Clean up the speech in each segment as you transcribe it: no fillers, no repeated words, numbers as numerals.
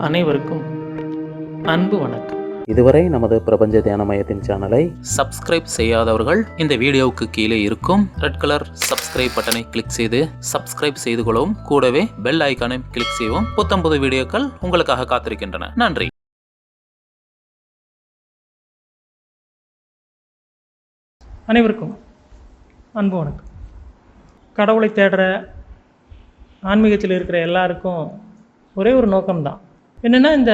அனைவருக்கும் அன்பு வணக்கம். இதுவரை நமது பிரபஞ்ச தியான மையத்தின் சேனலை சப்ஸ்கிரைப் செய்யாதவர்கள் இந்த வீடியோவுக்கு கீழே இருக்கும் ரெட் கலர் சப்ஸ்கிரைப் பட்டனை கிளிக் செய்து சப்ஸ்கிரைப் செய்து கொள்ளவும். கூடவே பெல் ஐக்கானை கிளிக் செய்யவும். புத்தம்புது வீடியோக்கள் உங்களுக்காக காத்திருக்கின்றன. நன்றி. அனைவருக்கும் அன்பு வணக்கம். கடவுளை தேடுற ஆன்மீகத்தில் இருக்கிற எல்லாருக்கும் ஒரே ஒரு நோக்கம்தான். என்னென்னா, இந்த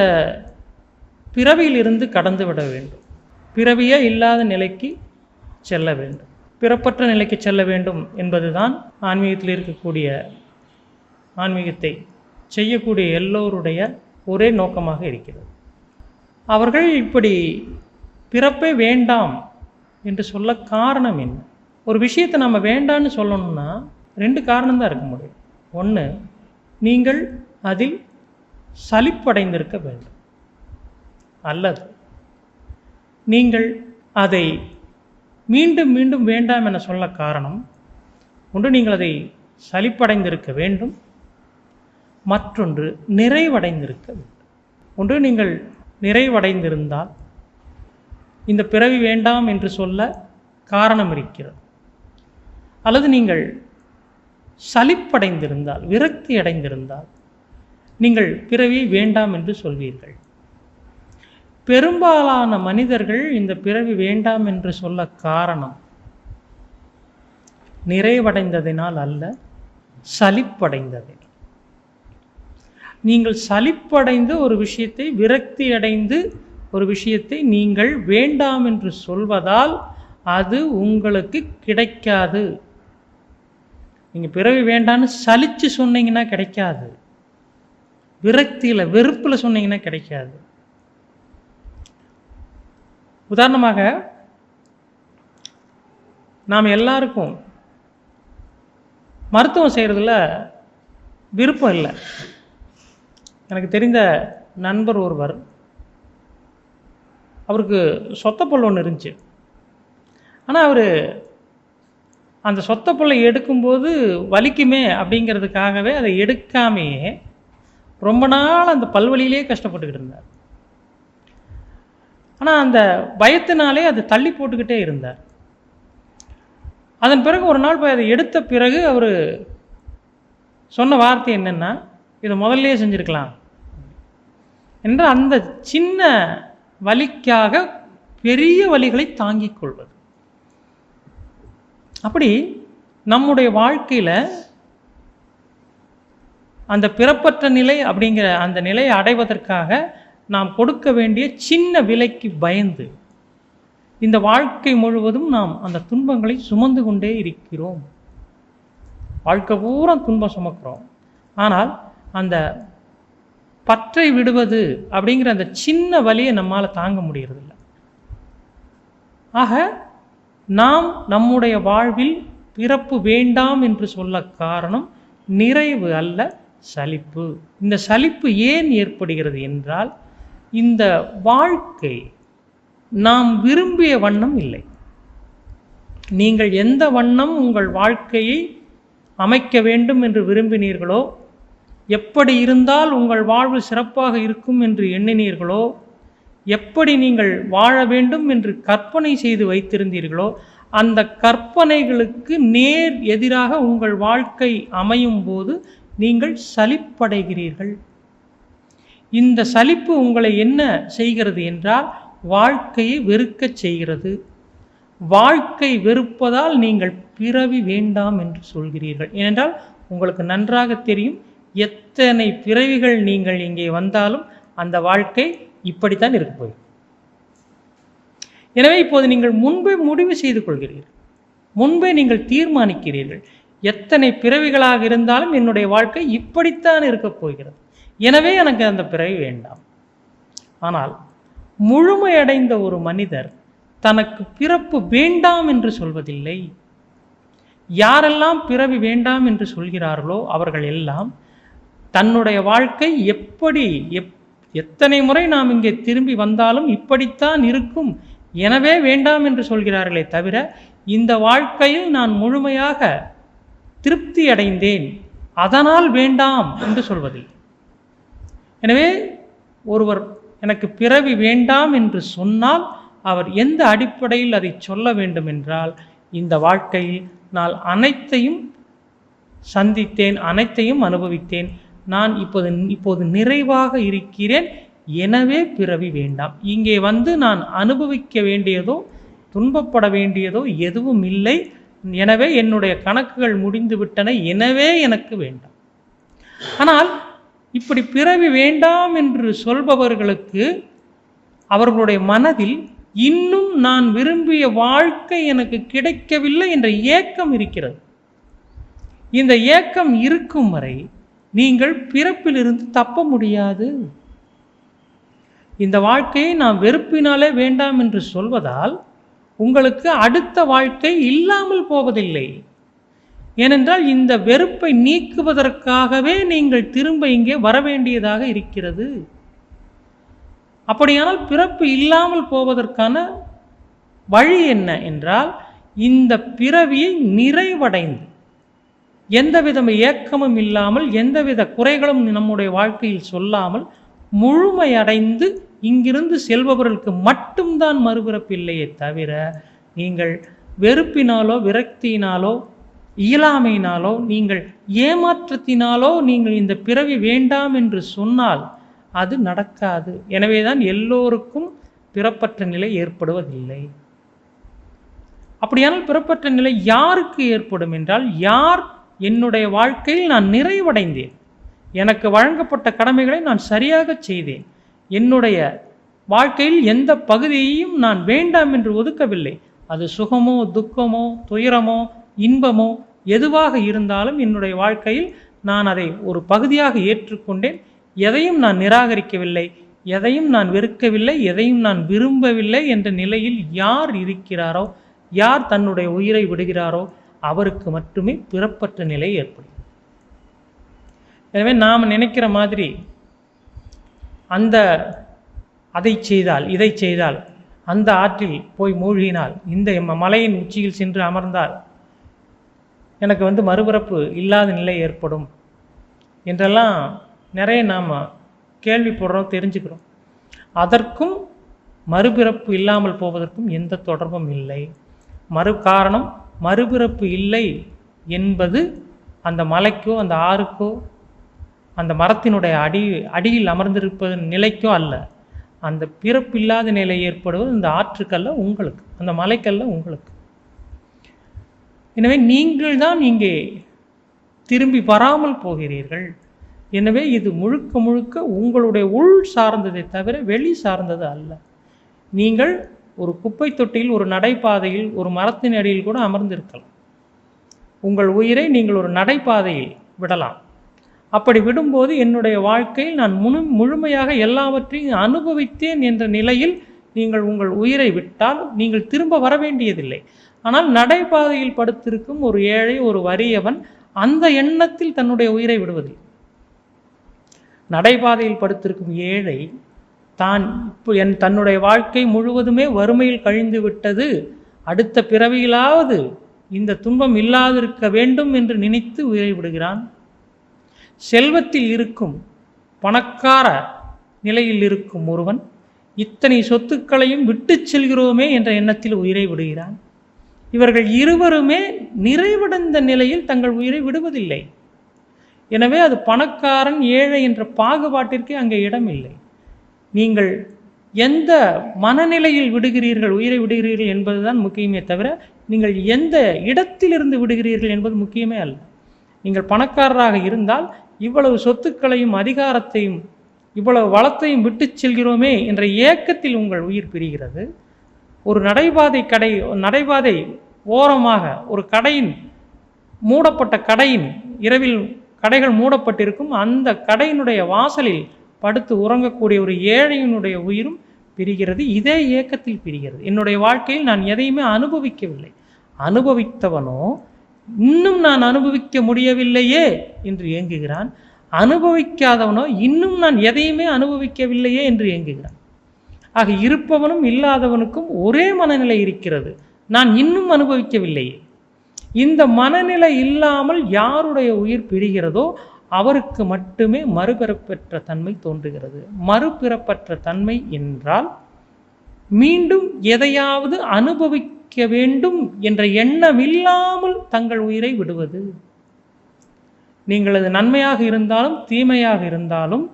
பிறவியிலிருந்து கடந்து விட வேண்டும், பிறவியே இல்லாத நிலைக்கு செல்ல வேண்டும், பிறப்பற்ற நிலைக்கு செல்ல வேண்டும் என்பதுதான் ஆன்மீகத்தில் இருக்கக்கூடிய, ஆன்மீகத்தை செய்யக்கூடிய எல்லோருடைய ஒரே நோக்கமாக இருக்கிறது. அவர்கள் இப்படி பிறப்பே வேண்டாம் என்று சொல்ல காரணம் என்ன? ஒரு விஷயத்தை நம்ம வேண்டான்னு சொல்லணும்னா ரெண்டு காரணம்தான் இருக்க முடியும். ஒன்று, நீங்கள் அதில் சலிப்படைந்திருக்க வேண்டும், அல்லது நீங்கள் அதை மீண்டும் மீண்டும் வேண்டாம் என சொல்ல காரணம் ஒன்று, நீங்கள் அதை சலிப்படைந்திருக்க வேண்டும், மற்றொன்று நிறைவடைந்திருக்க வேண்டும். ஒன்று, நீங்கள் நிறைவடைந்திருந்தால் இந்த பிறவி வேண்டாம் என்று சொல்ல காரணம் இருக்கிறது, அல்லது நீங்கள் சலிப்படைந்திருந்தால், விரக்தி அடைந்திருந்தால் நீங்கள் பிறவி வேண்டாம் என்று சொல்வீர்கள். பெரும்பாலான மனிதர்கள் இந்த பிறவி வேண்டாம் என்று சொல்ல காரணம் நிறைவடைந்ததினால் அல்ல, சலிப்படைந்ததினால். நீங்கள் சலிப்படைந்து ஒரு விஷயத்தை, விரக்தி அடைந்து ஒரு விஷயத்தை நீங்கள் வேண்டாம் என்று சொல்வதால் அது உங்களுக்கு கிடைக்காது. நீங்கள் பிறவி வேண்டான்னு சலிச்சு சொன்னீங்கன்னா கிடைக்காது, விரக்தியில் வெறுப்பில் சொன்னீங்கன்னா கிடைக்காது. உதாரணமாக, நாம் எல்லாருக்கும் மருத்துவம் செய்கிறதுல விருப்பம் இல்லை. எனக்கு தெரிந்த நண்பர் ஒருவர், அவருக்கு சொத்தப்பல் ஒன்று இருந்துச்சு. ஆனால் அவர் அந்த சொத்தப்பல்லை எடுக்கும்போது வலிக்குமே அப்படிங்கிறதுக்காகவே அதை எடுக்காமையே ரொம்ப நாள் அந்த பல்வலியிலே கஷ்டப்பட்டுக்கிட்டு இருந்தார். ஆனால் அந்த பயத்தினாலே அது தள்ளி போட்டுக்கிட்டே இருந்தார். அதன் பிறகு ஒரு நாள் போய் அதை எடுத்த பிறகு அவர் சொன்ன வார்த்தை என்னென்னா, இதை முதல்லையே செஞ்சுருக்கலாம் என்று. அந்த சின்ன வலிக்காக பெரிய வலிகளை தாங்கிக் கொள்வது. அப்படி நம்முடைய வாழ்க்கையில் அந்த பிறப்பற்ற நிலை அப்படிங்கிற அந்த நிலையை அடைவதற்காக நாம் கொடுக்க வேண்டிய சின்ன விலைக்கு பயந்து இந்த வாழ்க்கை முழுவதும் நாம் அந்த துன்பங்களை சுமந்து கொண்டே இருக்கிறோம். வாழ்க்கை பூரா துன்பம் சுமக்கிறோம். ஆனால் அந்த பற்றை விடுவது அப்படிங்கிற அந்த சின்ன வலியை நம்மால் தாங்க முடியறதில்ல. ஆக நாம் நம்முடைய வாழ்வில் பிறப்பு வேண்டாம் என்று சொல்ல காரணம் நிறைவு அல்ல, சலிப்பு. இந்த சலிப்பு ஏன் ஏற்படுகிறது என்றால், இந்த வாழ்க்கை நாம் விரும்பிய வண்ணம் இல்லை. நீங்கள் எந்த வண்ணம் உங்கள் வாழ்க்கையை அமைக்க வேண்டும் என்று விரும்பினீர்களோ, எப்படி இருந்தால் உங்கள் வாழ்வு சிறப்பாக இருக்கும் என்று எண்ணினீர்களோ, எப்படி நீங்கள் வாழ வேண்டும் என்று கற்பனை செய்து வைத்திருந்தீர்களோ, அந்த கற்பனைகளுக்கு நேர் எதிராக உங்கள் வாழ்க்கை அமையும் போது நீங்கள் சலிப்படைகிறீர்கள். இந்த சலிப்பு உங்களை என்ன செய்கிறது என்றால், வாழ்க்கையை வெறுக்கச் செய்கிறது. வாழ்க்கை வெறுப்பதால் நீங்கள் பிறவி வேண்டாம் என்று சொல்கிறீர்கள். ஏனென்றால் உங்களுக்கு நன்றாக தெரியும், எத்தனை பிறவிகள் நீங்கள் இங்கே வந்தாலும் அந்த வாழ்க்கை இப்படித்தான் இருக்க போய். எனவே இப்போது நீங்கள் முன்பே முடிவு செய்து கொள்கிறீர்கள், முன்பே நீங்கள் தீர்மானிக்கிறீர்கள், எத்தனை பிறவிகளாக இருந்தாலும் என்னுடைய வாழ்க்கை இப்படித்தான் இருக்க போகிறது, எனவே எனக்கு அந்த பிறவி வேண்டாம். ஆனால் முழுமையடைந்த ஒரு மனிதர் தனக்கு பிறப்பு வேண்டாம் என்று சொல்வதில்லை. யாரெல்லாம் பிறவி வேண்டாம் என்று சொல்கிறார்களோ அவர்கள் எல்லாம் தன்னுடைய வாழ்க்கை எப்படி எத்தனை முறை நாம் இங்கே திரும்பி வந்தாலும் இப்படித்தான் இருக்கும், எனவே வேண்டாம் என்று சொல்கிறார்களே தவிர, இந்த வாழ்க்கையில் நான் முழுமையாக திருப்தி அடைந்தேன் அதனால் வேண்டாம் என்று சொல்வதில்லை. எனவே ஒருவர் எனக்கு பிறவி வேண்டாம் என்று சொன்னால் அவர் எந்த அடிப்படையில் அதை சொல்ல வேண்டும் என்றால், இந்த வாழ்க்கையில் நான் அனைத்தையும் சந்தித்தேன், அனைத்தையும் அனுபவித்தேன், நான் இப்போது நிறைவாக இருக்கிறேன், எனவே பிறவி வேண்டாம். இங்கே வந்து நான் அனுபவிக்க வேண்டியதோ துன்பப்பட வேண்டியதோ எதுவும் இல்லை, எனவே என்னுடைய கணக்குகள் முடிந்து விட்டன, எனவே எனக்கு வேண்டாம். ஆனால் இப்படி பிறவி வேண்டாம் என்று சொல்பவர்களுக்கு அவர்களுடைய மனதில் இன்னும் நான் விரும்பிய வாழ்க்கை எனக்கு கிடைக்கவில்லை என்ற ஏக்கம் இருக்கிறது. இந்த ஏக்கம் இருக்கும் வரை நீங்கள் பிறப்பிலிருந்து தப்ப முடியாது. இந்த வாழ்க்கையை நான் வெறுப்பினாலே வேண்டாம் என்று சொல்வதால் உங்களுக்கு அடுத்த வாழ்க்கை இல்லாமல் போவதில்லை. ஏனென்றால் இந்த வெறுப்பை நீக்குவதற்காகவே நீங்கள் திரும்ப இங்கே வர வேண்டியதாக இருக்கிறது. அப்படியானால் பிறப்பு இல்லாமல் போவதற்கான வழி என்ன என்றால், இந்த பிறவியை நிறைவடைந்து எந்தவித ஏக்கமும் இல்லாமல் எந்தவித குறைகளும் நம்முடைய வாழ்க்கையில் சொல்லாமல் முழுமையடைந்து இங்கிருந்து செல்பவர்களுக்கு மட்டும்தான் மறுபிறப்பு இல்லையே தவிர, நீங்கள் வெறுப்பினாலோ விரக்தியினாலோ இயலாமையினாலோ நீங்கள் ஏமாற்றத்தினாலோ நீங்கள் இந்த பிறவி வேண்டாம் என்று சொன்னால் அது நடக்காது. எனவேதான் எல்லோருக்கும் பிறப்பற்ற நிலை ஏற்படுவதில்லை. அப்படியானால் பிறப்பற்ற நிலை யாருக்கு ஏற்படும் என்றால், யார் என்னுடைய வாழ்க்கையில் நான் நிறைவடைந்தேன், எனக்கு வழங்கப்பட்ட கடமைகளை நான் சரியாக செய்தேன், என்னுடைய வாழ்க்கையில் எந்த பகுதியையும் நான் வேண்டாம் என்று ஒதுக்கவில்லை, அது சுகமோ துக்கமோ துயரமோ இன்பமோ எதுவாக இருந்தாலும் என்னுடைய வாழ்க்கையில் நான் அதை ஒரு பகுதியாக ஏற்றுக்கொண்டேன், எதையும் நான் நிராகரிக்கவில்லை, எதையும் நான் வெறுக்கவில்லை, எதையும் நான் விரும்பவில்லை என்ற நிலையில் யார் இருக்கிறாரோ, யார் தன்னுடைய உயிரை விடுகிறாரோ அவருக்கு மட்டுமே பிறப்பற்ற நிலை ஏற்படும். எனவே நாம் நினைக்கிற மாதிரி அதை செய்தால் இதை செய்தால், அந்த ஆற்றில் போய் மூழ்கினால், இந்த மலையின் உச்சியில் சென்று அமர்ந்தால் எனக்கு மறுபிறப்பு இல்லாத நிலை ஏற்படும் என்றெல்லாம் நிறைய நாம் கேள்விப்படுறோம், தெரிஞ்சுக்கிறோம். அதற்கும் மறுபிறப்பு இல்லாமல் போவதற்கும் எந்த தொடர்பும் இல்லை. காரணம், மறுபிறப்பு இல்லை என்பது அந்த மலைக்கோ அந்த ஆறுக்கோ அந்த மரத்தினுடைய அடியில் அமர்ந்திருப்பதன் நிலைக்கோ அல்ல. அந்த பிறப்பில்லாத நிலை ஏற்படுவது இந்த ஆற்றுக்கல்ல உங்களுக்கு, அந்த மலைக்கல்ல உங்களுக்கு. எனவே நீங்கள் தான் இங்கே திரும்பி வராமல் போகிறீர்கள். எனவே இது முழுக்க முழுக்க உங்களுடைய உள் சார்ந்ததை தவிர வெளி சார்ந்தது அல்ல. நீங்கள் ஒரு குப்பை தொட்டியில், ஒரு நடைபாதையில், ஒரு மரத்தின் அடியில் கூட அமர்ந்திருக்கலாம். உங்கள் உயிரை நீங்கள் ஒரு நடைபாதையில் விடலாம். அப்படி விடும்போது என்னுடைய வாழ்க்கையில் நான் முழுமையாக எல்லாவற்றையும் அனுபவித்தேன் என்ற நிலையில் நீங்கள் உங்கள் உயிரை விட்டால் நீங்கள் திரும்ப வர வேண்டியதில்லை. ஆனால் நடைபாதையில் படுத்திருக்கும் ஒரு ஏழை, ஒரு வறியவன் அந்த எண்ணத்தில் தன்னுடைய உயிரை விடுவதில்லை. நடைபாதையில் படுத்திருக்கும் ஏழை தன்னுடைய வாழ்க்கை முழுவதுமே வறுமையில் கழிந்து விட்டது, அடுத்த பிறவியிலாவது இந்த துன்பம் இல்லாதிருக்க வேண்டும் என்று நினைத்து உயிரை விடுகிறான். செல்வத்தில் இருக்கும், பணக்கார நிலையில் இருக்கும் ஒருவன் இத்தனை சொத்துக்களையும் விட்டு செல்கிறோமே என்ற எண்ணத்தில் உயிரை விடுகிறான். இவர்கள் இருவருமே நிறைவடைந்த நிலையில் தங்கள் உயிரை விடுவதில்லை. எனவே அது பணக்காரன் ஏழை என்ற பாகுபாட்டிற்கே அங்கே இடமில்லை. நீங்கள் எந்த மனநிலையில் உயிரை விடுகிறீர்கள் என்பதுதான் முக்கியமே தவிர, நீங்கள் எந்த இடத்திலிருந்து விடுகிறீர்கள் என்பது முக்கியமே அல்ல. நீங்கள் பணக்காரராக இருந்தால் இவ்வளவு சொத்துக்களையும் அதிகாரத்தையும் இவ்வளவு வளத்தையும் விட்டு செல்கிறோமே என்ற ஏக்கத்தில் உங்கள் உயிர் பிரிகிறது. ஒரு நடைபாதை ஓரமாக ஒரு மூடப்பட்ட கடையின் இரவில் கடைகள் மூடப்பட்டிருக்கும், அந்த கடையினுடைய வாசலில் படுத்து உறங்கக்கூடிய ஒரு ஏழையினுடைய உயிரும் பிரிகிறது. இதே ஏக்கத்தில் பிரிகிறது. என்னுடைய வாழ்க்கையில் நான் எதையுமே அனுபவிக்கவில்லை, அனுபவித்தவனோ இன்னும் நான் அனுபவிக்க முடியவில்லையே என்று ஏங்குகிறான். அனுபவிக்காதவனோ இன்னும் நான் எதையுமே அனுபவிக்கவில்லையே என்று ஏங்குகிறான். ஆக இருப்பவனும் இல்லாதவனுக்கும் ஒரே மனநிலை இருக்கிறது, நான் இன்னும் அனுபவிக்கவில்லையே. இந்த மனநிலை இல்லாமல் யாருடைய உயிர் பிரிகிறதோ அவருக்கு மட்டுமே மறுபிறப்பற்ற தன்மை தோன்றுகிறது. மறுபிறப்பற்ற தன்மை என்றால் மீண்டும் எதையாவது அனுபவிக்க வேண்டும் என்ற எண்ணமில்லாமல் தங்கள் உயிரை விடுவது. நீங்கள் அது நன்மையாக இருந்தாலும் தீமையாக இருந்தாலும்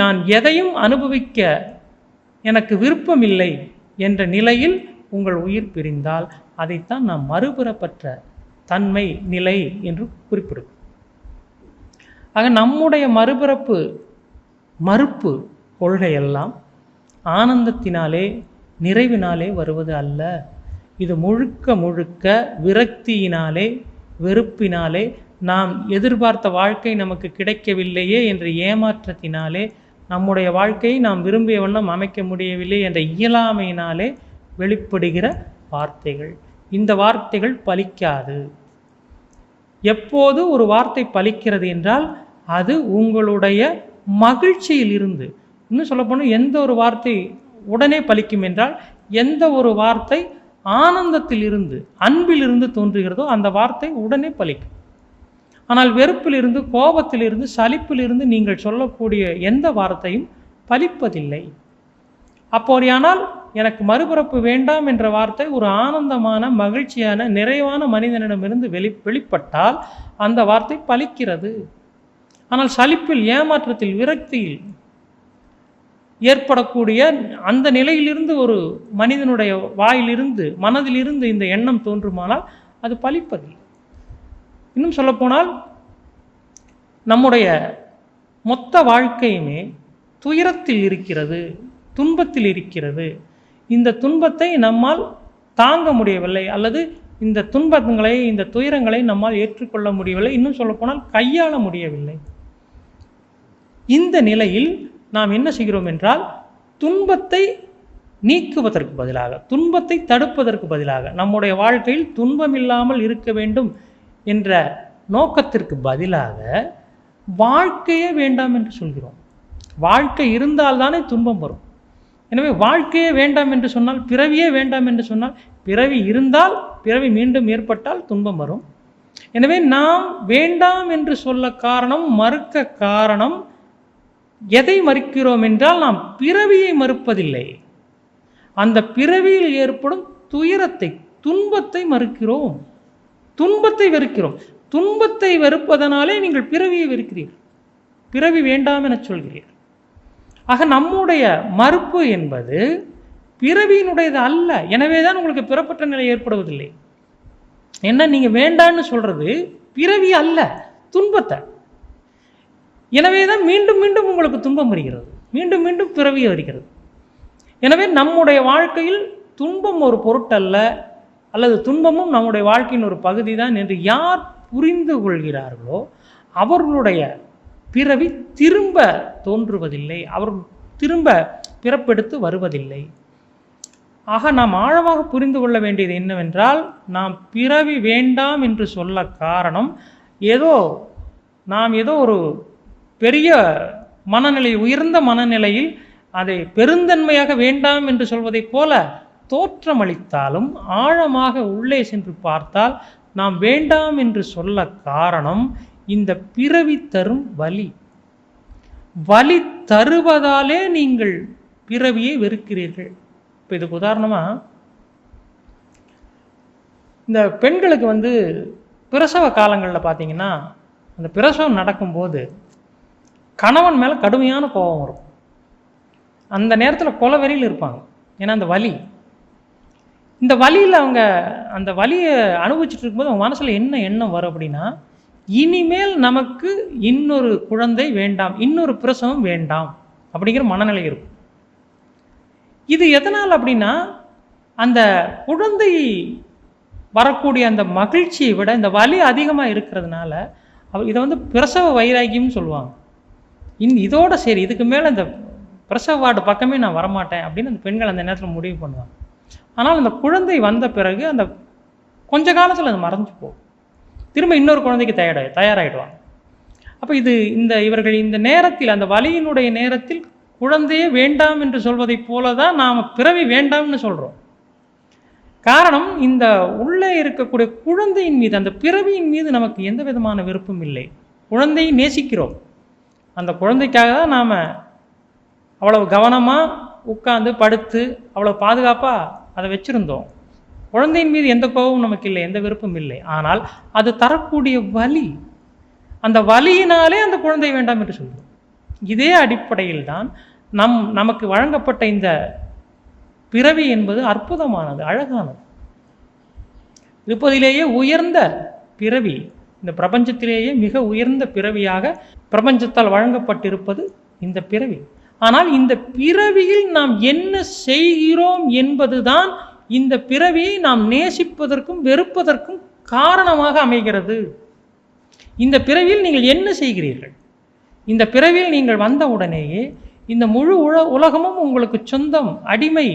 நான் எதையும் அனுபவிக்க எனக்கு விருப்பமில்லை என்ற நிலையில் உங்கள் உயிர் பிரிந்தால் அதைத்தான் நாம் மறுபிறப்பற்ற தன்மை நிலை என்று குறிப்பிடும். ஆக நம்முடைய மறுப்பு கொள்கையெல்லாம் ஆனந்தத்தினாலே நிறைவினாலே வருவது அல்ல. இது முழுக்க முழுக்க விரக்தியினாலே வெறுப்பினாலே நாம் எதிர்பார்த்த வாழ்க்கை நமக்கு கிடைக்கவில்லையே என்ற ஏமாற்றத்தினாலே நம்முடைய வாழ்க்கையை நாம் விரும்பிய வண்ணம் அமைக்க முடியவில்லை என்ற இயலாமையினாலே வெளிப்படுகிற வார்த்தைகள். இந்த வார்த்தைகள் பலிக்காது. எப்போது ஒரு வார்த்தை பலிக்கிறது என்றால் அது உங்களுடைய மகிழ்ச்சியில் இருந்து, இன்னும் சொல்லப்போனால் எந்த ஒரு வார்த்தை உடனே பலிக்கும் என்றால் எந்த ஒரு வார்த்தை ஆனந்தத்தில் இருந்து அன்பிலிருந்து தோன்றுகிறதோ அந்த வார்த்தை உடனே பலிக்கும். ஆனால் வெறுப்பிலிருந்து கோபத்திலிருந்து சலிப்பிலிருந்து நீங்கள் சொல்லக்கூடிய எந்த வார்த்தையும் பலிப்பதில்லை. அப்படியானால் எனக்கு மறுபிறப்பு வேண்டாம் என்ற வார்த்தை ஒரு ஆனந்தமான மகிழ்ச்சியான நிறைவான மனிதனிடமிருந்து வெளிப்பட்டால் அந்த வார்த்தை பலிக்கிறது. ஆனால் சலிப்பில் ஏமாற்றத்தில் விரக்தியில் ஏற்படக்கூடிய அந்த நிலையிலிருந்து ஒரு மனிதனுடைய வாயிலிருந்து மனதிலிருந்து இந்த எண்ணம் தோன்றுமானால் அது பலிப்பதில்லை. இன்னும் சொல்லப்போனால் நம்முடைய மொத்த வாழ்க்கையுமே துயரத்தில் இருக்கிறது, துன்பத்தில் இருக்கிறது. இந்த துன்பத்தை நம்மால் தாங்க முடியவில்லை அல்லது இந்த துன்பங்களை இந்த துயரங்களை நம்மால் ஏற்றுக்கொள்ள முடியவில்லை, இன்னும் சொல்லப்போனால் கையாள முடியவில்லை. இந்த நிலையில் நாம் என்ன செய்கிறோம் என்றால் துன்பத்தை நீக்குவதற்கு பதிலாக துன்பத்தை தடுப்பதற்கு பதிலாக நம்முடைய வாழ்க்கையில் துன்பமில்லாமல் இருக்க வேண்டும் என்ற நோக்கத்திற்கு பதிலாக வாழ்க்கையே வேண்டாம் என்று சொல்கிறோம். வாழ்க்கை இருந்தால்தானே துன்பம் வரும். எனவே வாழ்க்கையே வேண்டாம் என்று சொன்னால், பிறவியே வேண்டாம் என்று சொன்னால், பிறவி இருந்தால் பிறவி மீண்டும் ஏற்பட்டால் துன்பம் வரும். எனவே நாம் வேண்டாம் என்று சொல்ல காரணம், மறுக்க காரணம், எதை மறுக்கிறோம் என்றால் நாம் பிறவியை மறுப்பதில்லை, அந்த பிறவியில் ஏற்படும் துயரத்தை துன்பத்தை மறுக்கிறோம், துன்பத்தை வெறுக்கிறோம். துன்பத்தை வெறுப்பதனாலே நீங்கள் பிறவியை வெறுக்கிறீர்கள், பிறவி வேண்டாம் என சொல்கிறீர்கள். ஆக நம்முடைய மறுப்பு என்பது பிறவியினுடையது அல்ல. எனவே தான் உங்களுக்கு பிறப்பற்ற நிலை ஏற்படுவதில்லை. என்ன நீங்கள் வேண்டான்னு சொல்றது பிறவி அல்ல, துன்பத்தை. எனவே தான் மீண்டும் மீண்டும் உங்களுக்கு துன்பம் வருகிறது, மீண்டும் மீண்டும் பிறவி வருகிறது. எனவே நம்முடைய வாழ்க்கையில் துன்பம் ஒரு பொருட்டல்ல, அல்லது துன்பமும் நம்முடைய வாழ்க்கையின் ஒரு பகுதி தான் என்று யார் புரிந்து கொள்கிறார்களோ அவர்களுடைய பிறவி திரும்ப தோன்றுவதில்லை, அவர்கள் திரும்ப பிறப்பெடுத்து வருவதில்லை. ஆக நாம் ஆழமாக புரிந்து கொள்ள வேண்டியது என்னவென்றால், நாம் பிறவி வேண்டாம் என்று சொல்ல காரணம் நாம் ஏதோ ஒரு பெரிய மனநிலை, உயர்ந்த மனநிலையில் அதை பெருந்தன்மையாக வேண்டாம் என்று சொல்வதைப் போல தோற்றமளித்தாலும் ஆழமாக உள்ளே சென்று பார்த்தால் நாம் வேண்டாம் என்று சொல்ல காரணம் இந்த பிறவி தரும் வலி. வலி தருவதாலே நீங்கள் பிறவியை வெறுக்கிறீர்கள். இப்போ இதுக்கு உதாரணமாக, இந்த பெண்களுக்கு பிரசவ காலங்களில் பார்த்தீங்கன்னா, அந்த பிரசவம் நடக்கும்போது கணவன் மேலே கடுமையான கோபம் வரும். அந்த நேரத்தில் கொலவெறியில் இருப்பாங்க. ஏன்னா அந்த வலி, இந்த வலியில் அவங்க அந்த வலியை அனுபவிச்சுட்டு இருக்கும்போது அவங்க மனசில் என்ன எண்ணம் வரும் அப்படின்னா, இனிமேல் நமக்கு இன்னொரு குழந்தை வேண்டாம், இன்னொரு பிரசவம் வேண்டாம் அப்படிங்கிற மனநிலை இருக்கும். இது எதனால் அப்படின்னா, அந்த குழந்தை வரக்கூடிய அந்த மகிழ்ச்சியை விட இந்த வலி அதிகமாக இருக்கிறதுனால இதை பிரசவ வைராக்கியம்னு சொல்லுவாங்க. இதோட சரி, இதுக்கு மேலே இந்த பிரசவ வார்டு பக்கமே நான் வரமாட்டேன் அப்படின்னு அந்த பெண்கள் அந்த நேரத்தில் முடிவு பண்ணுவாங்க. ஆனால் அந்த குழந்தை வந்த பிறகு அந்த கொஞ்ச காலத்தில் அது மறைஞ்சு போகும், திரும்ப இன்னொரு குழந்தைக்கு தயாராகிடுவாங்க. அப்போ இவர்கள் இந்த நேரத்தில், அந்த வலியினுடைய நேரத்தில் குழந்தையே வேண்டாம் என்று சொல்வதைப் போல தான் நாம் பிறவி வேண்டாம்னு சொல்கிறோம். காரணம், இந்த உள்ளே இருக்கக்கூடிய குழந்தையின் மீது, அந்த பிறவியின் மீது நமக்கு எந்த விதமான விருப்பம் இல்லை. குழந்தையை நேசிக்கிறோம். அந்த குழந்தைக்காக தான் நாம் அவ்வளவு கவனமாக உட்கார்ந்து படுத்து அவ்வளோ பாதுகாப்பாக அதை வச்சுருந்தோம். குழந்தையின் மீது எந்த கோபமும் நமக்கு இல்லை, எந்த விருப்பம் இல்லை. ஆனால் அது தரக்கூடிய வலி, அந்த வலியினாலே அந்த குழந்தை வேண்டாம் என்று சொல்கிறோம். இதே அடிப்படையில் தான் நமக்கு வழங்கப்பட்ட இந்த பிறவி என்பது அற்புதமானது, அழகானது, இருப்பதிலேயே உயர்ந்த பிறவி. இந்த பிரபஞ்சத்திலேயே மிக உயர்ந்த பிறவியாக பிரபஞ்சத்தால் வழங்கப்பட்டிருப்பது இந்த பிறவி. ஆனால் இந்த பிறவியில் நாம் என்ன செய்கிறோம் என்பதுதான் இந்த பிறவியை நாம் நேசிப்பதற்கும் வெறுப்பதற்கும் காரணமாக அமைகிறது. இந்த பிறவியில் நீங்கள் என்ன செய்கிறீர்கள்? இந்த பிறவியில் நீங்கள் வந்த உடனேயே இந்த முழு உலகமும் உங்களுக்கு சொந்தம், அடிமை,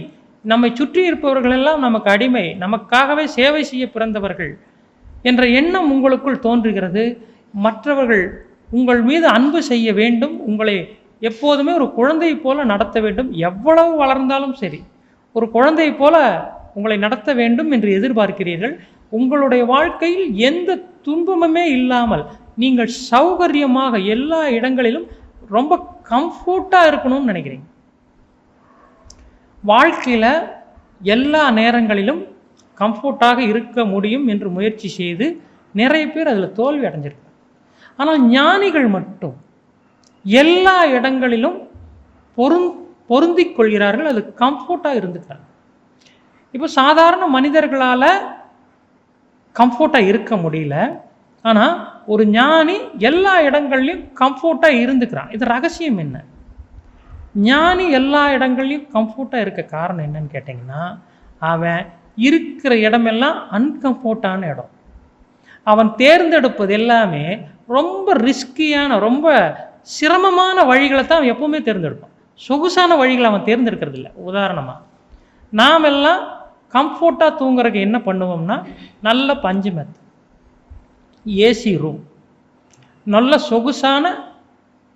நம்மை சுற்றி இருப்பவர்கள் எல்லாம் நமக்கு அடிமை, நமக்காகவே சேவை செய்ய பிறந்தவர்கள் என்ற எண்ணம் உங்களுக்குள் தோன்றுகிறது. மற்றவர்கள் உங்கள் மீது அன்பு செய்ய வேண்டும், உங்களை எப்போதுமே ஒரு குழந்தை போல நடத்த வேண்டும், எவ்வளவு வளர்ந்தாலும் சரி ஒரு குழந்தை போல உங்களை நடத்த வேண்டும் என்று எதிர்பார்க்கிறீர்கள். உங்களுடைய வாழ்க்கையில் எந்த துன்பமுமே இல்லாமல் நீங்கள் சௌகரியமாக எல்லா இடங்களிலும் ரொம்ப கம்ஃபர்ட்டாக இருக்கணும்னு நினைக்கிறீங்க. வாழ்க்கையில் எல்லா நேரங்களிலும் கம்ஃபர்ட்டாக இருக்க முடியும் என்று முயற்சி செய்து நிறைய பேர் அதில் தோல்வி அடைஞ்சிருக்காங்க. ஆனால் ஞானிகள் மட்டும் எல்லா இடங்களிலும் பொருந்திக் கொள்கிறார்கள், அது கம்ஃபர்ட்டாக இருந்துக்கிறாங்க. இப்போ சாதாரண மனிதர்களால் கம்ஃபர்ட்டாக இருக்க முடியல, ஆனால் ஒரு ஞானி எல்லா இடங்கள்லையும் கம்ஃபர்ட்டாக இருந்துக்கிறான். இது ரகசியம் என்ன? ஞானி எல்லா இடங்கள்லையும் கம்ஃபர்ட்டாக இருக்க காரணம் என்னன்னு கேட்டிங்கன்னா, அவன் இருக்கிற இடமெல்லாம் அன்கம்ஃபர்ட்டான இடம். அவன் தேர்ந்தெடுப்பது எல்லாமே ரொம்ப ரிஸ்கியான, ரொம்ப சிரமமான வழிகளை தான் அவன் எப்பவுமே தேர்ந்தெடுப்பான். சொகுசான வழிகளை அவன் தேர்ந்தெடுக்கிறது இல்லை. உதாரணமாக நாம் எல்லாம் கம்ஃபர்ட்டாக தூங்குறதுக்கு என்ன பண்ணுவோம்னா, நல்ல பஞ்சு மெத்த, ஏசி ரூம், நல்ல சொகுசான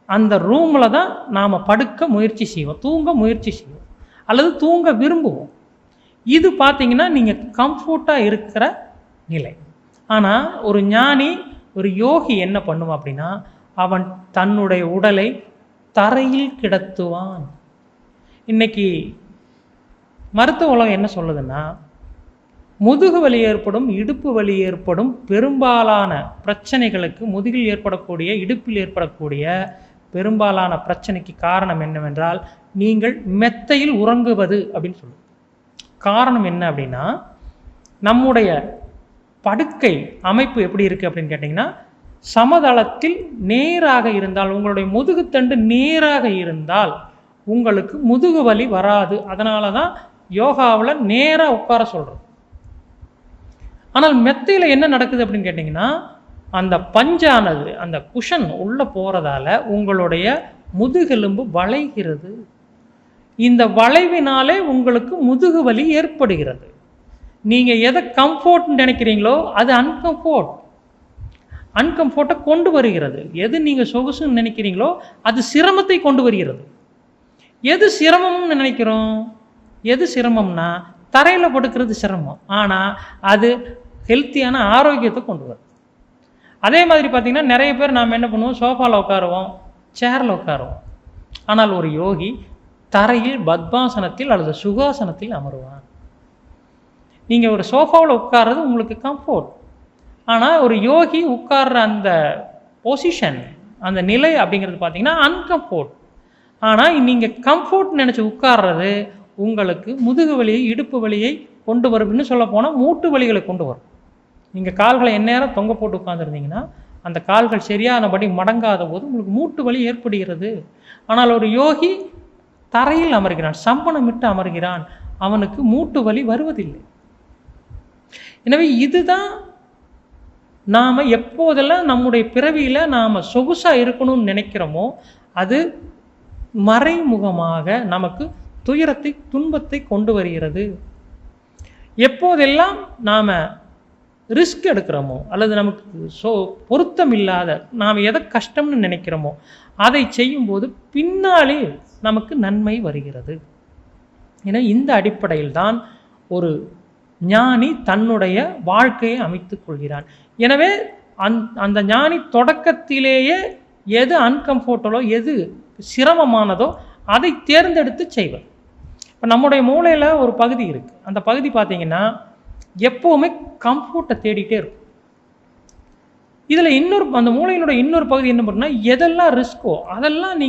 அந்த ரூமில் தான் நாம் படுக்க முயற்சி செய்வோம், தூங்க முயற்சி செய்வோம், அல்லது தூங்க விரும்புவோம். இது பார்த்தீங்கன்னா நீங்கள் கம்ஃபர்ட்டாக இருக்கிற நிலை. ஆனால் ஒரு ஞானி, ஒரு யோகி என்ன பண்ணுவான் அப்படின்னா, அவன் தன்னுடைய உடலை தரையில் கிடத்துவான். இன்னைக்கு மருத்துவ உலகம் என்ன சொல்லுதுன்னா, முதுகு வலி ஏற்படும், இடுப்பு வலி ஏற்படும் பெரும்பாலான பிரச்சனைகளுக்கு, முதுகில் ஏற்படக்கூடிய, இடுப்பில் ஏற்படக்கூடிய பெரும்பாலான பிரச்சனைக்கு காரணம் என்னவென்றால் நீங்கள் மெத்தையில் உறங்குவது அப்படின்னு சொல்லுவோம். காரணம் என்ன அப்படின்னா, நம்முடைய படுக்கை அமைப்பு எப்படி இருக்குது அப்படின்னு கேட்டிங்கன்னா, சமதளத்தில் நேராக இருந்தால், உங்களுடைய முதுகுத்தண்டு நேராக இருந்தால் உங்களுக்கு முதுகு வலி வராது. அதனால தான் யோகாவில் நேராக உட்கார சொல்கிறோம். ஆனால் மெத்தையில் என்ன நடக்குது அப்படின்னு கேட்டிங்கன்னா, அந்த பஞ்சானது, அந்த குஷன் உள்ளே போகிறதால உங்களுடைய முதுகெலும்பு வளைகிறது. இந்த வளைவினாலே உங்களுக்கு முதுகு வலி ஏற்படுகிறது. நீங்கள் எதை கம்ஃபர்ட்னு நினைக்கிறீங்களோ அது அன்கம்ஃபர்ட்டை கொண்டு வருகிறது. எது நீங்கள் சொகுசுன்னு நினைக்கிறீங்களோ அது சிரமத்தை கொண்டு வருகிறது. எது சிரமம்னு நினைக்கிறோம்? எது சிரமம்னா தரையில் படுக்கிறது சிரமம், ஆனால் அது ஹெல்த்தியான ஆரோக்கியத்தை கொண்டு வரும். அதே மாதிரி பார்த்திங்கன்னா நிறைய பேர் நாம் என்ன பண்ணுவோம், சோஃபாவில் உட்காருவோம், சேரில் உட்காருவோம். ஆனால் ஒரு யோகி தரையில் பத்மாசனத்தில் அல்லது சுகாசனத்தில் அமருவான். நீங்கள் ஒரு சோஃபாவில் உட்கார்றது உங்களுக்கு கம்ஃபர்ட், ஆனால் ஒரு யோகி உட்கார்ற அந்த பொசிஷன், அந்த நிலை அப்படிங்கிறது பார்த்திங்கன்னா அன்கம்ஃபர்ட். ஆனால் நீங்கள் கம்ஃபர்ட் நினச்சி உட்கார்றது உங்களுக்கு முதுகு வலியை, இடுப்பு வலியை கொண்டு வரும். இன்னும் சொல்ல போனால் மூட்டு வலிகளை கொண்டு வரும். நீங்கள் கால்களை எந்நேரம் தொங்க போட்டு உட்காந்துருந்தீங்கன்னா அந்த கால்கள் சரியானபடி மடங்காத போது உங்களுக்கு மூட்டு வலி ஏற்படுகிறது. ஆனால் ஒரு யோகி தரையில் அமர்கிறான், சம்பனமிட்டு அமர்கிறான், அவனுக்கு மூட்டு வலி வருவதில்லை. எனவே இதுதான் நாம் எப்போதெல்லாம் நம்முடைய பிறவியில் நாம் சொகுசாக இருக்கணும்னு நினைக்கிறோமோ அது மறைமுகமாக நமக்கு துயரத்தை, துன்பத்தை கொண்டு வருகிறது. எப்போதெல்லாம் நாம் ரிஸ்க் எடுக்கிறோமோ அல்லது நமக்கு பொருத்தம் இல்லாத, நாம் எதை கஷ்டம்னு நினைக்கிறோமோ அதை செய்யும்போது பின்னாலே நமக்கு நன்மை வருகிறது. ஏன்னா இந்த அடிப்படையில் தான் ஒரு ஞானி தன்னுடைய வாழ்க்கையை அமைத்து கொள்கிறான். எனவே அந்த ஞானி தொடக்கத்திலேயே எது அன்கம்ஃபர்டபுளோ எது சிரமமானதோ அதை தேர்ந்தெடுத்து செய்வார். இப்போ நம்முடைய மூளையில் ஒரு பகுதி இருக்குது. அந்த பகுதி பார்த்தீங்கன்னா எப்போவுமே கம்ஃபர்ட்டை தேடிட்டே இருக்கும். இதில் அந்த மூளையினுடைய இன்னொரு பகுதி என்ன பண்ணுன்னா, எதெல்லாம் ரிஸ்க்கோ அதெல்லாம்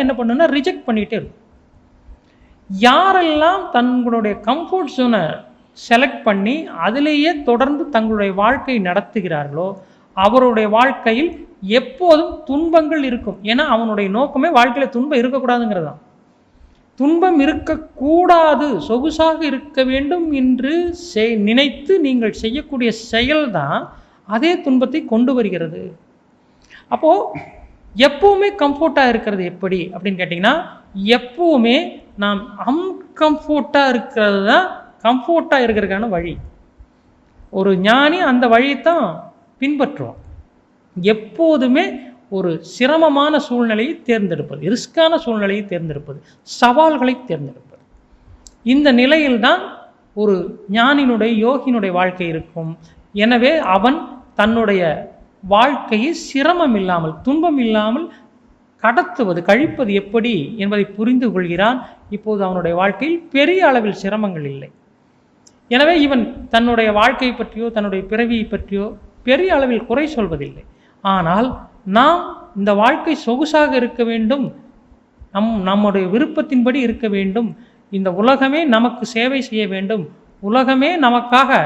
என்ன பண்ணுன்னா ரிஜெக்ட் பண்ணிகிட்டே இருக்கும். யாரெல்லாம் தங்களுடைய கம்ஃபர்ட் ஜோனை செலக்ட் பண்ணி அதிலேயே தொடர்ந்து தங்களுடைய வாழ்க்கையை நடத்துகிறார்களோ அவருடைய வாழ்க்கையில் எப்போதும் துன்பங்கள் இருக்கும். ஏன்னா அவனுடைய நோக்கமே வாழ்க்கையில் துன்பம் இருக்கக்கூடாதுங்கிறது தான். துன்பம் இருக்கக்கூடாது, சொகுசாக இருக்க வேண்டும் என்று நினைத்து நீங்கள் செய்யக்கூடிய செயல்தான் அதே துன்பத்தை கொண்டு வருகிறது. அப்போது எப்போவுமே கம்ஃபர்ட்டாக இருக்கிறது எப்படி அப்படின்னு கேட்டிங்கன்னா, எப்போவுமே நாம் அன்கம்ஃபர்ட்டாக இருக்கிறது தான் கம்ஃபர்ட்டாக இருக்கிறதுக்கான வழி. ஒரு ஞானி அந்த வழியைத்தான் பின்பற்றுவோம். எப்போதுமே ஒரு சிரமமான சூழ்நிலையை தேர்ந்தெடுப்பது, ரிஸ்கான சூழ்நிலையை தேர்ந்தெடுப்பது, சவால்களை தேர்ந்தெடுப்பது. இந்த நிலையில்தான் ஒரு ஞானியினுடைய யோகியினுடைய வாழ்க்கை இருக்கும். எனவே அவன் தன்னுடைய வாழ்க்கையை சிரமம் இல்லாமல் துன்பம் இல்லாமல் கழிப்பது எப்படி என்பதை புரிந்து கொள்கிறான். இப்போது அவனுடைய வாழ்க்கையில் பெரிய அளவில் சிரமங்கள் இல்லை. எனவே இவன் தன்னுடைய வாழ்க்கை பற்றியோ தன்னுடைய பிறவியை பற்றியோ பெரிய அளவில் குறை சொல்வதில்லை. ஆனால் நாம் இந்த வாழ்க்கை சொகுசாக இருக்க வேண்டும், நம்முடைய விருப்பத்தின்படி இருக்க வேண்டும், இந்த உலகமே நமக்கு சேவை செய்ய வேண்டும், உலகமே நமக்காக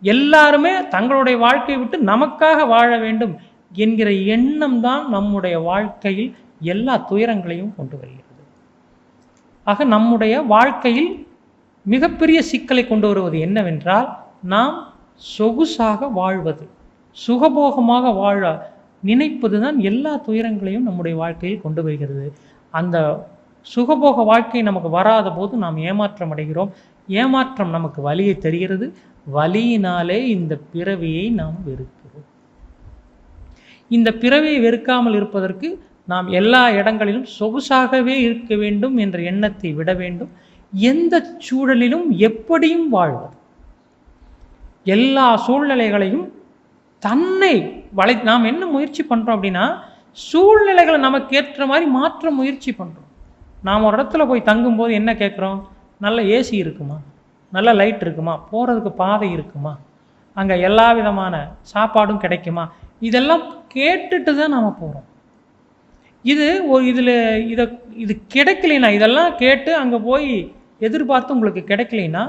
எல்லாருமே தங்களுடைய வாழ்க்கையை விட்டு நமக்காக வாழ வேண்டும் என்கிற எண்ணம் தான் நம்முடைய வாழ்க்கையில் எல்லா துயரங்களையும் கொண்டு வருகிறது. ஆக நம்முடைய வாழ்க்கையில் மிகப்பெரிய சிக்கலை கொண்டு வருவது என்னவென்றால், நாம் சொகுசாக வாழ்வது, சுகபோகமாக வாழ நினைப்பது தான் எல்லா துயரங்களையும் நம்முடைய வாழ்க்கையில் கொண்டு வருகிறது. அந்த சுகபோக வாழ்க்கை நமக்கு வராத போது நாம் ஏமாற்றம் அடைகிறோம். ஏமாற்றம் நமக்கு வலியை தருகிறது. வலியினாலே இந்த பிறவியை நாம் வெறுக்கிறோம். இந்த பிறவியை வெறுக்காமல் இருப்பதற்கு நாம் எல்லா இடங்களிலும் சொகுசாகவே இருக்க வேண்டும் என்ற எண்ணத்தை விட வேண்டும். எந்த சூழலிலும் எப்படியும் வாழ்வது, எல்லா சூழ்நிலைகளையும் தன்னை நாம் என்ன முயற்சி பண்ணுறோம் அப்படின்னா, சூழ்நிலைகளை நமக்கு ஏற்ற மாதிரி மாற்ற முயற்சி பண்ணுறோம். நாம் ஒரு இடத்துல போய் தங்கும்போது என்ன கேட்குறோம்? நல்ல ஏசி இருக்குமா, நல்ல லைட் இருக்குமா, போகிறதுக்கு பாதை இருக்குமா, அங்கே எல்லா விதமான சாப்பாடும் கிடைக்குமா, இதெல்லாம் கேட்டுட்டு தான் நாம் போகிறோம். இது கிடைக்கலைன்னா, இதெல்லாம் கேட்டு அங்கே போய் எதிர்பார்த்து உங்களுக்கு கிடைக்கலைன்னா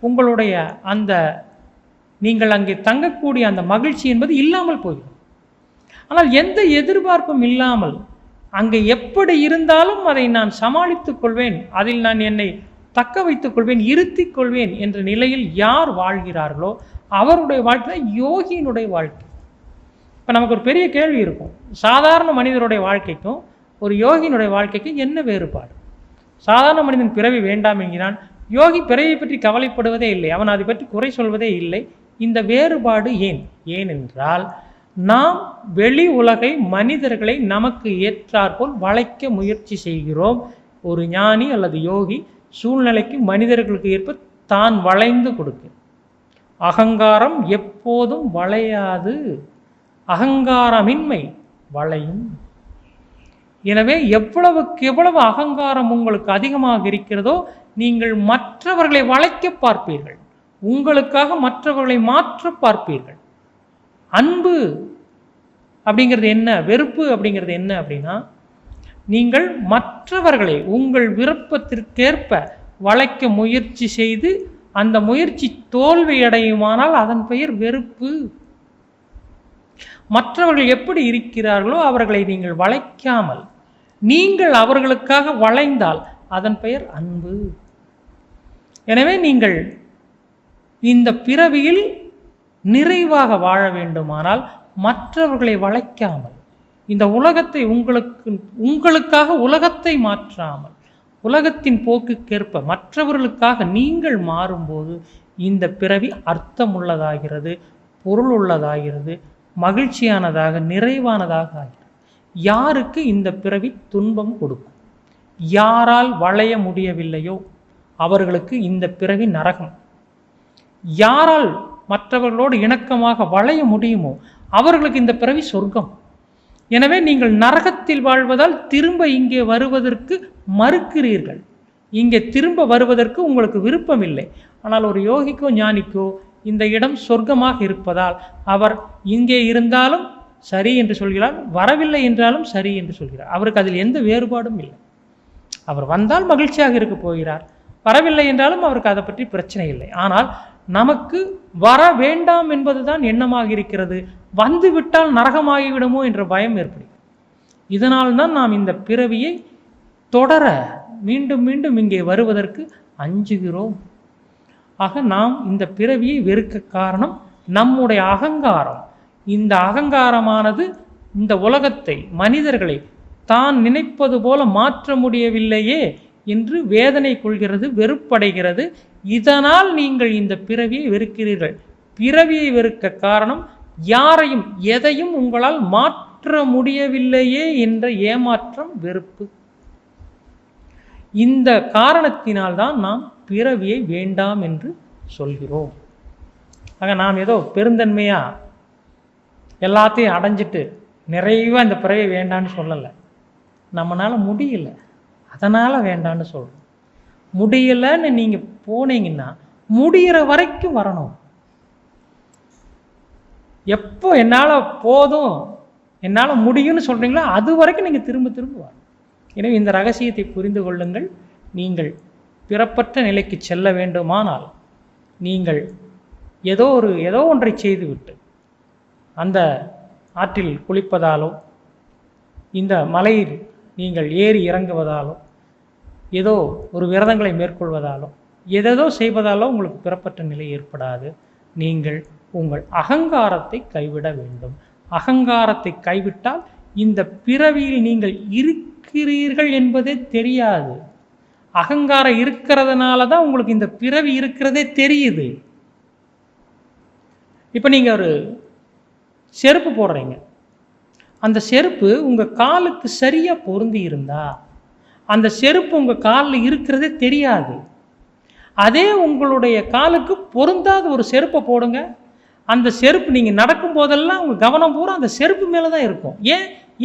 உங்களுடைய அந்த நீங்கள் அங்கே தங்கக்கூடிய அந்த மகிழ்ச்சி என்பது இல்லாமல் போய்விடும். ஆனால் எந்த எதிர்பார்ப்பும் இல்லாமல் அங்கே எப்படி இருந்தாலும் அதை நான் சமாளித்துக் கொள்வேன், அதில் நான் என்னை தக்க வைத்துக் கொள்வேன், இருத்திக் கொள்வேன் என்ற நிலையில் யார் வாழ்கிறார்களோ அவருடைய வாழ்க்கை யோகியினுடைய வாழ்க்கை. இப்போ நமக்கு ஒரு பெரிய கேள்வி இருக்கும், சாதாரண மனிதருடைய வாழ்க்கைக்கும் ஒரு யோகியினுடைய வாழ்க்கைக்கும் என்ன வேறுபாடு? சாதாரண மனிதன் பிறவி வேண்டாம் என்கிறான், யோகி பிறவியை பற்றி கவலைப்படுவதே இல்லை, அவன் அதை பற்றி குறை சொல்வதே இல்லை. இந்த வேறுபாடு ஏனென்றால் நாம் வெளி உலகை மனிதர்களை நமக்கு ஏற்றாற்போல் வளைக்க முயற்சி செய்கிறோம். ஒரு ஞானி அல்லது யோகி சூழ்நிலைக்கு மனிதர்களுக்கு ஏற்ப தான் வளைந்து கொடுக்க. அகங்காரம் எப்போதும் வளையாது, அகங்காரமின்மை வளையும். எனவே எவ்வளவுக்கு எவ்வளவு அகங்காரம் உங்களுக்கு அதிகமாக இருக்கிறதோ நீங்கள் மற்றவர்களை வளைக்க பார்ப்பீர்கள், உங்களுக்காக மற்றவர்களை மாற்ற பார்ப்பீர்கள். அன்பு அப்படிங்கிறது என்ன, வெறுப்பு அப்படிங்கிறது என்ன அப்படின்னா, நீங்கள் மற்றவர்களை உங்கள் விருப்பத்திற்கேற்ப வளைக்க முயற்சி செய்து அந்த முயற்சி தோல்வியடையுமானால் அதன் பெயர் வெறுப்பு. மற்றவர்கள் எப்படி இருக்கிறார்களோ அவர்களை நீங்கள் வளைக்காமல் நீங்கள் அவர்களுக்காக வளைந்தால் அதன் பெயர் அன்பு. எனவே நீங்கள் இந்த பிறவியில் நிறைவாக வாழ வேண்டுமானால் மற்றவர்களை வளைக்காமல், இந்த உலகத்தை உங்களுக்காக உலகத்தை மாற்றாமல், உலகத்தின் போக்குக்கேற்ப மற்றவர்களுக்காக நீங்கள் மாறும்போது இந்த பிறவி அர்த்தமுள்ளதாகிறது, பொருள் உள்ளதாகிறது, மகிழ்ச்சியானதாக, நிறைவானதாக ஆகிறது. யாருக்கு இந்த பிறவி துன்பம் கொடுக்கும், யாரால் வளைய முடியவில்லையோ அவர்களுக்கு இந்த பிறவி நரகம். யாரால் மற்றவர்களோடு இணக்கமாக வளைய முடியுமோ அவர்களுக்கு இந்த பிறவி சொர்க்கம். எனவே நீங்கள் நரகத்தில் வாழ்வதால் திரும்ப இங்கே வருவதற்கு மறுக்கிறீர்கள். இங்கே திரும்ப வருவதற்கு உங்களுக்கு விருப்பம் இல்லை. ஆனால் ஒரு யோகிக்கோ ஞானிக்கோ இந்த இடம் சொர்க்கமாக இருப்பதால் அவர் இங்கே இருந்தாலும் சரி என்று சொல்கிறார், வரவில்லை என்றாலும் சரி என்று சொல்கிறார். அவருக்கு அதில் எந்த வேறுபாடும் இல்லை. அவர் வந்தால் மகிழ்ச்சியாக இருக்க போகிறார், வரவில்லை என்றாலும் அவருக்கு அதை பற்றி பிரச்சனை இல்லை. ஆனால் நமக்கு வர வேண்டாம் என்பதுதான் எண்ணமாக இருக்கிறது. வந்து விட்டால் நரகமாகிவிடுமோ என்ற பயம் ஏற்படுகிறது. இதனால் தான் நாம் இந்த பிறவியை தொடர மீண்டும் மீண்டும் இங்கே வருவதற்கு அஞ்சுகிறோம். ஆக நாம் இந்த பிறவியை வெறுக்க காரணம் நம்முடைய அகங்காரம். இந்த அகங்காரமானது இந்த உலகத்தை, மனிதர்களை தான் நினைப்பது போல மாற்ற முடியவில்லையே என்று வேதனை கொள்கிறது, வெறுப்படைகிறது. இதனால் நீங்கள் இந்த பிறவியை வெறுக்கிறீர்கள். பிறவியை வெறுக்க காரணம் யாரையும் எதையும் உங்களால் மாற்ற முடியவில்லையே என்ற ஏமாற்றம், வெறுப்பு. இந்த காரணத்தினால்தான் நாம் பிறவியை வேண்டாம் என்று சொல்கிறோம். ஆக நாம் ஏதோ பெருந்தன்மையா எல்லாத்தையும் அடைஞ்சிட்டு நிறைவாக இந்த பிறவி வேண்டான்னு சொல்லலை. நம்மளால் முடியல, அதனால் வேண்டான்னு சொல்கிறோம். முடியலைன்னு நீங்கள் போனீங்கன்னா முடிகிற வரைக்கும் வரணும். எப்போ என்னால் போதும், என்னால் முடியும்னு சொல்கிறீங்களோ அது வரைக்கும் நீங்கள் திரும்ப திரும்ப வரணும். எனவே இந்த ரகசியத்தை புரிந்து கொள்ளுங்கள். நீங்கள் பிறப்பற்ற நிலைக்கு செல்ல வேண்டுமானால் நீங்கள் ஏதோ ஒன்றை செய்துவிட்டு அந்த ஆற்றில் குளிப்பதாலோ, இந்த மலையில் நீங்கள் ஏறி இறங்குவதாலோ, ஏதோ ஒரு விரதங்களை மேற்கொள்வதாலோ, ஏதேதோ செய்வதாலோ உங்களுக்கு பிறப்பற்ற நிலை ஏற்படாது. நீங்கள் உங்கள் அகங்காரத்தை கைவிட வேண்டும். அகங்காரத்தை கைவிட்டால் இந்த பிறவியில் நீங்கள் இருக்கிறீர்கள் என்பதே தெரியாது. அகங்காரம் இருக்கிறதுனால தான் உங்களுக்கு இந்த பிறவி இருக்கிறதே தெரியுது. இப்போ நீங்கள் ஒரு செருப்பு போடுறீங்க, அந்த செருப்பு உங்கள் காலுக்கு சரியாக பொருந்தி இருந்தா அந்த செருப்பு உங்கள் காலில் இருக்கிறதே தெரியாது. அதே உங்களுடைய காலுக்கு பொருந்தாத ஒரு செருப்பை போடுங்க, அந்த செருப்பு நீங்கள் நடக்கும் போதெல்லாம் உங்கள் கவனம் பூரா அந்த செருப்பு மேலே தான் இருக்கும்.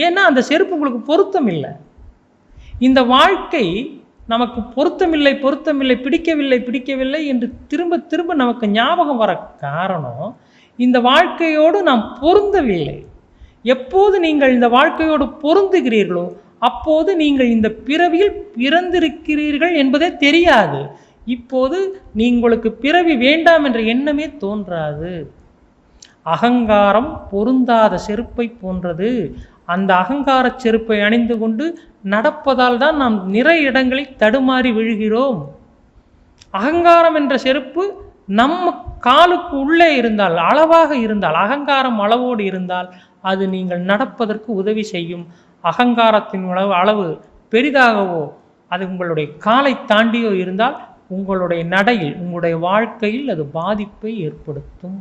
ஏன்னா அந்த செருப்பு உங்களுக்கு பொருத்தம் இல்லை. இந்த வாழ்க்கை நமக்கு பொருத்தமில்லை பிடிக்கவில்லை என்று திரும்ப திரும்ப நமக்கு ஞாபகம் வர காரணம் இந்த வாழ்க்கையோடு நாம் பொருந்தவில்லை. எப்போது நீங்கள் இந்த வாழ்க்கையோடு பொருந்துகிறீர்களோ அப்போது நீங்கள் இந்த பிறவியில் பிறந்திருக்கிறீர்கள் என்பதே தெரியாது. இப்போது உங்களுக்கு பிறவி வேண்டாம் என்ற எண்ணமே தோன்றாது. அகங்காரம் பொருந்தாத செருப்பை போன்றது. அந்த அகங்கார செருப்பை அணிந்து கொண்டு நடப்பதால் தான் நாம் நிறைய இடங்களில் தடுமாறி விழுகிறோம். அகங்காரம் என்ற செருப்பு நம்ம காலுக்கு உள்ளே இருந்தால், அளவாக இருந்தால், அகங்காரம் அளவோடு இருந்தால் அது நீங்கள் நடப்பதற்கு உதவி செய்யும். அகங்காரத்தின் அளவு பெரிதாகவோ அது உங்களுடைய காலை தாண்டியோ இருந்தால் உங்களுடைய நடையில், உங்களுடைய வாழ்க்கையில் அது பாதிப்பை ஏற்படுத்தும்.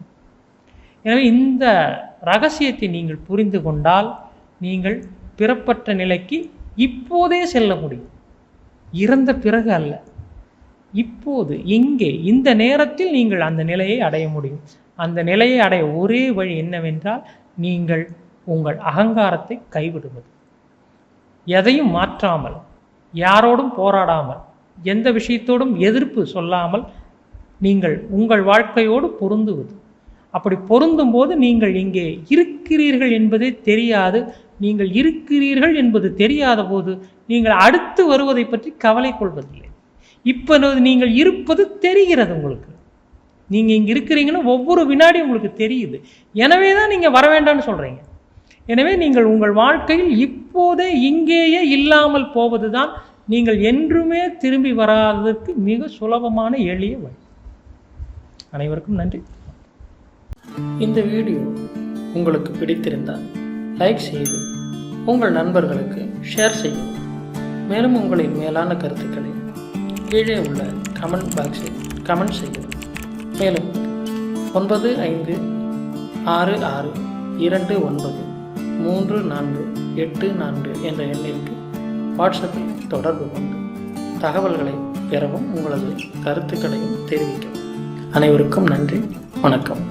எனவே இந்த ரகசியத்தை நீங்கள் புரிந்து கொண்டால் நீங்கள் பிறப்பற்ற நிலைக்கு இப்போதே செல்ல முடியும். இறந்த பிறகு அல்ல, இப்போது இங்கே இந்த நேரத்தில் நீங்கள் அந்த நிலையை அடைய முடியும். அந்த நிலையை அடைய ஒரே வழி என்னவென்றால் நீங்கள் உங்கள் அகங்காரத்தை கைவிடுவது. எதையும் மாற்றாமல், யாரோடும் போராடாமல், எந்த விஷயத்தோடும் எதிர்ப்பு சொல்லாமல் நீங்கள் உங்கள் வாழ்க்கையோடு பொருந்துவது. அப்படி பொருந்தும் போது நீங்கள் இங்கே இருக்கிறீர்கள் என்பதே தெரியாது. நீங்கள் இருக்கிறீர்கள் என்பது தெரியாத போது நீங்கள் அடுத்து வருவதை பற்றி கவலை கொள்வதில்லை. இப்போ நீங்கள் இருப்பது தெரிகிறது. உங்களுக்கு நீங்கள் இங்கே இருக்கிறீங்கன்னு ஒவ்வொரு வினாடியும் உங்களுக்கு தெரியுது. எனவே தான் நீங்கள் வர வேண்டாம்னு சொல்கிறீங்க. எனவே நீங்கள் உங்கள் வாழ்க்கையில் இப்போதே இங்கேயே இல்லாமல் போவது தான் நீங்கள் என்றுமே திரும்பி வராததற்கு மிக சுலபமான எளிய வழி. அனைவருக்கும் நன்றி. இந்த வீடியோ உங்களுக்கு பிடித்திருந்தால் லைக் செய்து உங்கள் நண்பர்களுக்கு ஷேர் செய்யவும். மேலும் உங்களின் மேலான கருத்துக்களை கீழே உள்ள கமெண்ட் பாக்ஸில் கமெண்ட் செய்யவும். மேலும் 9566293484 என்ற எண்ணிற்கு வாட்ஸ்அப்பில் தொடர்பு கொண்டு தகவல்களை பெறவும் உங்களது கருத்துக்களையும் தெரிவிக்கவும். அனைவருக்கும் நன்றி, வணக்கம்.